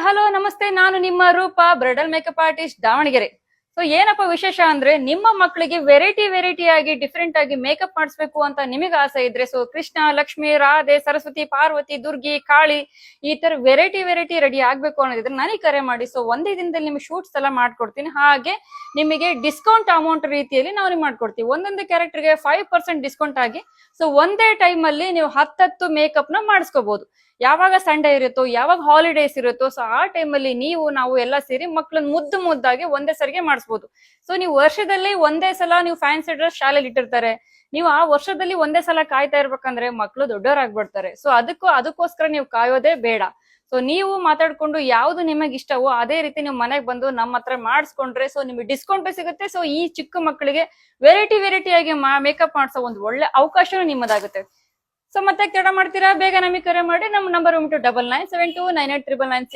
Hello ನಮಸ್ತೆ, ನಾನು ನಿಮ್ಮ ರೂಪ, bridal makeup artist, Davanagere. So ಏನಪ್ಪ ವಿಶೇಷ ಅಂದ್ರೆ, ನಿಮ್ಮ ಮಕ್ಕಳಿಗೆ ವೆರೈಟಿ ಆಗಿ ಡಿಫ್ರೆಂಟ್ ಆಗಿ ಮೇಕಪ್ ಮಾಡಿಸ್ಬೇಕು ಅಂತ ನಿಮಗೆ ಆಸೆ ಇದ್ರೆ, ಸೊ ಕೃಷ್ಣ, ಲಕ್ಷ್ಮಿ, ರಾಧೆ, ಸರಸ್ವತಿ, ಪಾರ್ವತಿ, ದುರ್ಗಿ, ಕಾಳಿ, ಈ ತರ ವೆರೈಟಿ ರೆಡಿ ಆಗ್ಬೇಕು ಅನ್ನೋದಿದ್ರೆ ನನಗೆ ಕರೆ ಮಾಡಿ. ಸೊ ಒಂದೇ ದಿನದಲ್ಲಿ ನಿಮ್ಗೆ ಶೂಟ್ಸ್ ಎಲ್ಲ ಮಾಡ್ಕೊಡ್ತೀನಿ. ಹಾಗೆ ನಿಮಗೆ ಡಿಸ್ಕೌಂಟ್ ಅಮೌಂಟ್ ರೀತಿಯಲ್ಲಿ ನಾವು ನಿಮ್ಗೆ ಮಾಡ್ಕೊಡ್ತೀವಿ. ಒಂದೊಂದು ಕ್ಯಾರೆಕ್ಟರ್ಗೆ 5% ಡಿಸ್ಕೌಂಟ್ ಆಗಿ. ಸೊ ಒಂದೇ ಟೈಮ್ ಅಲ್ಲಿ ನೀವು 10 ಮೇಕಪ್ ನ ಮಾಡಿಸ್ಕೋಬಹುದು. ಯಾವಾಗ ಸಂಡೇ ಇರುತ್ತೋ, ಯಾವಾಗ ಹಾಲಿಡೇಸ್ ಇರುತ್ತೋ, ಸೊ ಆ ಟೈಮಲ್ಲಿ ನಾವು ಎಲ್ಲ ಸೇರಿ ಮಕ್ಳನ್ನ ಮುದ್ದಾಗಿ ಒಂದೇ ಸರಿಗೆ ಮಾಡಿಸ್ಬೋದು. ಸೊ ನೀವು ವರ್ಷದಲ್ಲಿ ಒಂದೇ ಸಲ ನೀವು ಫ್ಯಾನ್ಸಿ ಡ್ರೆಸ್ ಶಾಲೆಯಲ್ಲಿ ಇಟ್ಟಿರ್ತಾರೆ, ನೀವು ಆ ವರ್ಷದಲ್ಲಿ ಒಂದೇ ಸಲ ಕಾಯ್ತಾ ಇರ್ಬೇಕಂದ್ರೆ ಮಕ್ಳು ದೊಡ್ಡವರಾಗ್ಬಿಡ್ತಾರೆ. ಸೊ ಅದಕ್ಕೋಸ್ಕರ ನೀವು ಕಾಯೋದೇ ಬೇಡ. ಸೊ ನೀವು ಮಾತಾಡ್ಕೊಂಡು ಯಾವ್ದು ನಿಮಗೆ ಇಷ್ಟವೋ ಅದೇ ರೀತಿ ನೀವು ಮನೆಗೆ ಬಂದು ನಮ್ಮ ಹತ್ರ ಮಾಡಿಸ್ಕೊಂಡ್ರೆ ಸೊ ನಿಮಗೆ ಡಿಸ್ಕೌಂಟ್ ಸಿಗುತ್ತೆ. ಸೊ ಈ ಚಿಕ್ಕ ಮಕ್ಕಳಿಗೆ ವೆರೈಟಿ ಆಗಿ ಮೇಕಪ್ ಮಾಡಿಸೋ ಒಂದು ಒಳ್ಳೆ ಅವಕಾಶನೂ ನಿಮ್ಮದಾಗುತ್ತೆ. ಸೊ ಮತ್ತೆ ತಡ ಮಾಡ್ತೀರಾ, ಬೇಗ ನಮಗೆ ಕರೆ ಮಾಡಿ. ನಮ್ಮ ನಂಬರ್ 9972989996.